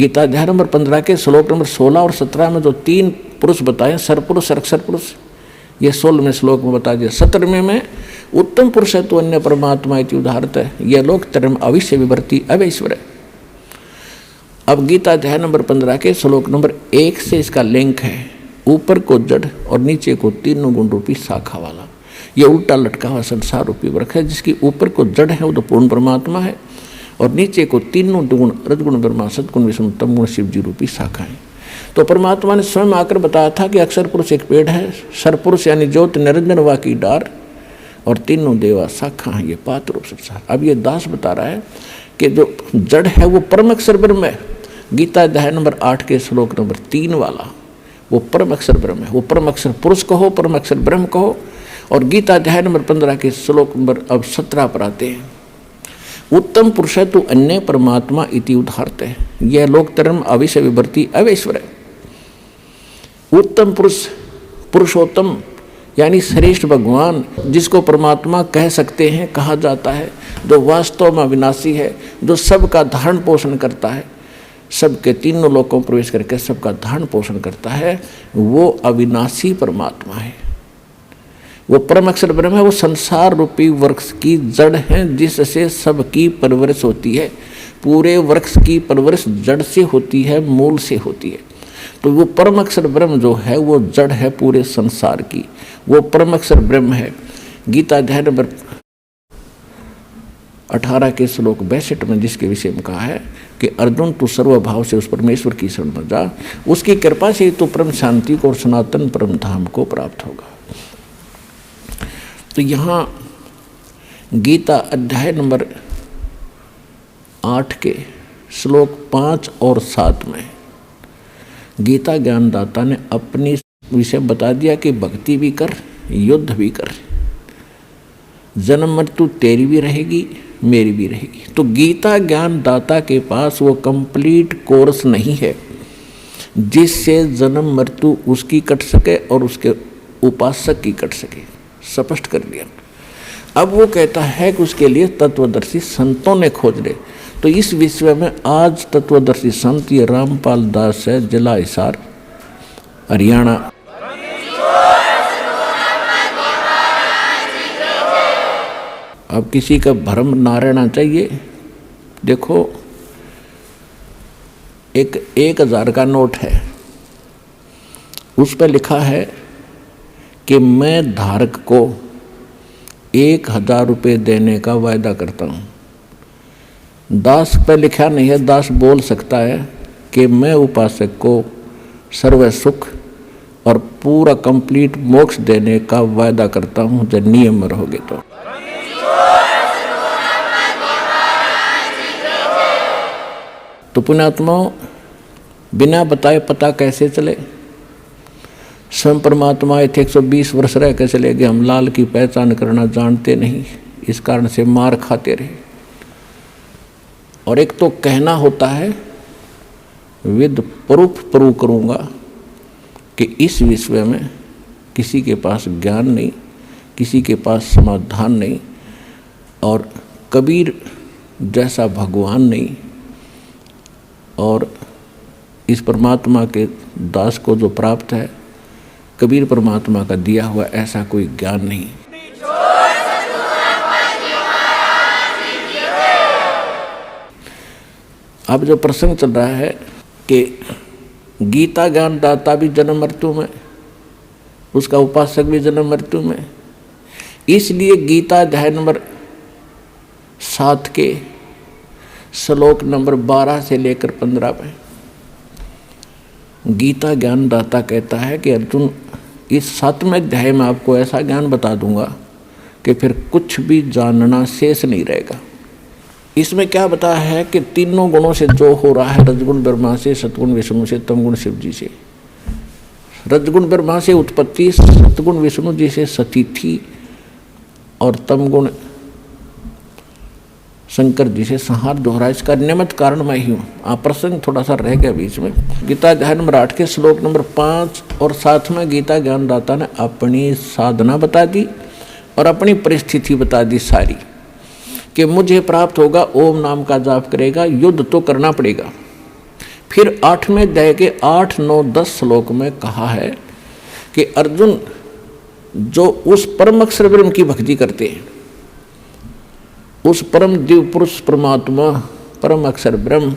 गीता अध्याय नंबर 15 के श्लोक नंबर 16 और 17 में जो 3 पुरुष बताए, सरपुरुष, अक्षर पुरुष, ये 16वें श्लोक में बता दिया। 17वें में उत्तम पुरुष है तो अन्य परमात्मा इति उदाहरत है, यह लोक तरम अविश्य विवर्ती अवैश्वर है। अब गीता अध्याय नंबर 15 के श्लोक नंबर 1 से इसका लिंक है, ऊपर को जड़ और नीचे को तीनों गुण रूपी शाखा वाला। यह उल्टा लटका हुआ संसार रूपी वृक्ष है, जिसकी ऊपर को जड़ है वो तो पूर्ण परमात्मा है, और नीचे को तीनों गुण, रजगुण ब्रह्मा, सदगुण विष्णु, तमगुण शिव जी रूपी शाखा है। तो परमात्मा ने स्वयं आकर बताया था कि अक्षर पुरुष एक पेड़ है, सरपुरुष यानी ज्योत निरंजन वा की डार, और तीनों देवा शाखा है, ये पात्र रूप संसार। अब ये दास बता रहा है कि जो जड़ है वो परम अक्षर ब्रह्म है। गीता अध्याय नंबर 8 के श्लोक नंबर 3 वाला वो परम अक्षर ब्रह्म है, वो परम अक्षर पुरुष कहो, परम अक्षर ब्रह्म कहो। और गीता अध्याय नंबर 15 के श्लोक नंबर अब 17 पर आते हैं, उत्तम पुरुष है तो अन्य परमात्मा इति उदाहरत है, यह लोक तरम अविश्य विवर्ती अवैश्वर है। उत्तम पुरुष, पुरुषोत्तम यानी श्रेष्ठ भगवान, जिसको परमात्मा कह सकते हैं, कहा जाता है, जो वास्तव में अविनाशी है, जो सबका धारण पोषण करता है, सबके तीनों लोकों में प्रवेश करके सबका धारण पोषण करता है, वो अविनाशी परमात्मा है, वो परम अक्षर ब्रह्म है। वो संसार रूपी वृक्ष की जड़ है, जिससे सबकी परवरिश होती है। पूरे वृक्ष की परवरिश जड़ से होती है, मूल से होती है। तो वो परम अक्षर ब्रह्म जो है वो जड़ है पूरे संसार की, वो परम अक्षर ब्रह्म है। गीता अध्याय नंबर 18 के श्लोक 62 में जिसके विषय में कहा है कि अर्जुन तू सर्वभाव से उस परमेश्वर की शरण में जा, उसकी कृपा से तो परम शांति को और सनातन परम धाम को प्राप्त होगा। तो यहाँ गीता अध्याय नंबर 8 के श्लोक 5 और 7 में गीता ज्ञानदाता ने अपनी विषय बता दिया कि भक्ति भी कर, युद्ध भी कर, जन्म मृत्यु तेरी भी रहेगी, मेरी भी रहेगी। तो गीता ज्ञानदाता के पास वो कंप्लीट कोर्स नहीं है जिससे जन्म मृत्यु उसकी कट सके और उसके उपासक की कट सके, स्पष्ट कर दिया। अब वो कहता है कि उसके लिए तत्वदर्शी संतों ने खोज ले। तो इस विषय में आज तत्वदर्शी संत ये रामपाल दास है, जिला हिसार, हरियाणा। अब किसी का भ्रम ना रहना चाहिए। देखो, एक 1000 का नोट है, उस पर लिखा है कि मैं धारक को 1000 रुपये देने का वायदा करता हूँ। दास पर लिखा नहीं है, दास बोल सकता है कि मैं उपासक को सर्व सुख और पूरा कंप्लीट मोक्ष देने का वायदा करता हूँ जब नियम में रहोगे तो पुण्यात्माओं, बिना बताए पता कैसे चले? स्वयं परमात्मा आए थे, 120 वर्ष रह के चले गए, हम लाल की पहचान करना जानते नहीं, इस कारण से मार खाते रहे। और एक तो कहना होता है, विद प्रूफ प्रूव करूँगा कि इस विषय में किसी के पास ज्ञान नहीं, किसी के पास समाधान नहीं, और कबीर जैसा भगवान नहीं, और इस परमात्मा के दास को जो प्राप्त है, कबीर परमात्मा का दिया हुआ ऐसा कोई ज्ञान नहीं। अब जो प्रसंग चल रहा है कि गीता ज्ञानदाता भी जन्म मृत्यु में, उसका उपासक भी जन्म मृत्यु में, इसलिए गीता अध्याय नंबर 7 के श्लोक नंबर 12 से लेकर 15 में गीता ज्ञानदाता कहता है कि अर्जुन, इस 7वें अध्याय में आपको ऐसा ज्ञान बता दूंगा कि फिर कुछ भी जानना शेष नहीं रहेगा। इसमें क्या बताया है कि तीनों गुणों से जो हो रहा है, रजगुण ब्रह्मा से, सतगुण विष्णु से, तमगुण शिव जी से। रजगुण ब्रह्मा से उत्पत्ति, सतगुण विष्णु जी से सतीथि, और तमगुण शंकर जी से संहार दोहरा। इसका निमित्त कारण मैं ही हूँ। प्रसंग थोड़ा सा रह गया बीच में। गीता अध्याय नंबर 8 के श्लोक नंबर 5 और 7 में गीता ज्ञानदाता ने अपनी साधना बता दी और अपनी परिस्थिति बता दी सारी, कि मुझे प्राप्त होगा, ओम नाम का जाप करेगा, युद्ध तो करना पड़ेगा, फिर 8वें अध्याय के 8, 9, 10 श्लोक में कहा है कि अर्जुन जो उस परम अक्षर ब्रह्म की भक्ति करते हैं, उस परम दिव्य पुरुष परमात्मा परम अक्षर ब्रह्म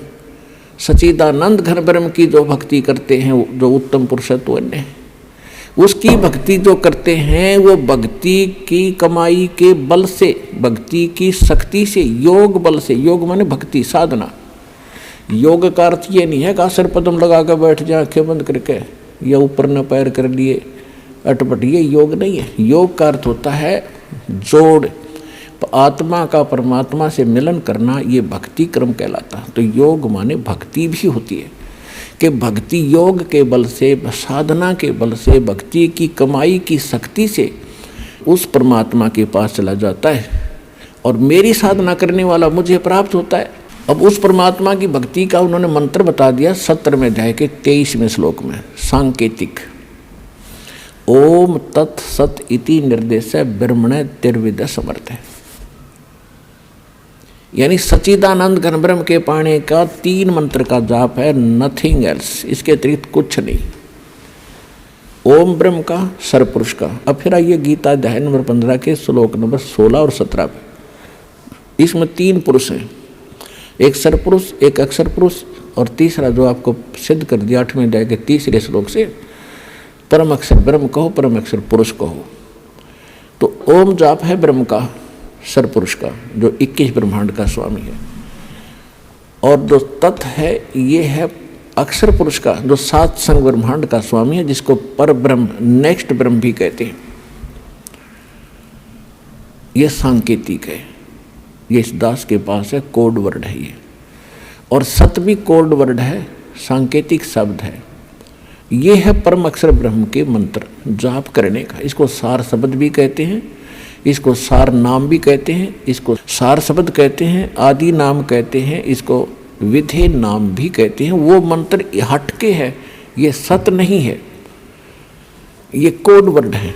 सच्चिदानंद घन ब्रह्म की जो भक्ति करते हैं, जो उत्तम पुरुषत्व है, उसकी भक्ति जो करते हैं, वो भक्ति की कमाई के बल से, भक्ति की शक्ति से, योग बल से, योग माने भक्ति साधना। योग का अर्थ ये नहीं है कि सिर पदम लगा कर बैठ जाए आंखें बंद करके या ऊपर न पैर कर लिए अटपट, ये योग नहीं है। योग का अर्थ होता है जोड़, आत्मा का परमात्मा से मिलन करना, ये भक्ति क्रम कहलाता है। तो योग माने भक्ति भी होती है कि भक्ति योग के बल से, साधना के बल से, भक्ति की कमाई की शक्ति से उस परमात्मा के पास चला जाता है और मेरी साधना करने वाला मुझे प्राप्त होता है। अब उस परमात्मा की भक्ति का उन्होंने मंत्र बता दिया 17वें अध्याय के 23वें श्लोक में, सांकेतिक। ओम तत् सत इति निर्देश ब्रह्मण तिर्विद समर्थ है, यानी सच्चिदानंद घन ब्रह्म के पाने का 3 मंत्र का जाप है, नथिंग एल्स, इसके अतिरिक्त कुछ नहीं। ओम ब्रह्म का, सरपुरुष का। अब फिर आइए गीता अध्याय नंबर 15 के श्लोक नंबर 16 और 17 पे। इसमें 3 पुरुष हैं, एक सरपुरुष, एक अक्षर पुरुष और तीसरा जो आपको सिद्ध कर दिया 8वें अध्याय के 3रे श्लोक से, परम अक्षर ब्रह्म कहो, परम अक्षर पुरुष कहो। तो ओम जाप है ब्रह्म का, सरपुरुष का, जो 21 ब्रह्मांड का स्वामी है, और जो तत् है ये है अक्षर पुरुष का, जो 7 संग ब्रह्मांड का स्वामी है, जिसको पर ब्रह्म, नेक्स्ट ब्रह्म भी कहते हैं। ये सांकेतिक है, ये इस दास के पास है, कोड वर्ड है ये, और सत भी कोड वर्ड है, सांकेतिक शब्द है। ये है परम अक्षर ब्रह्म के मंत्र जाप करने का। इसको सार शब्द भी कहते हैं, इसको सार नाम भी कहते हैं, इसको सार शब्द कहते हैं, आदि नाम कहते हैं, इसको विधेय नाम भी कहते हैं। वो मंत्र हटके है, ये सत नहीं है, ये कोड वर्ड है।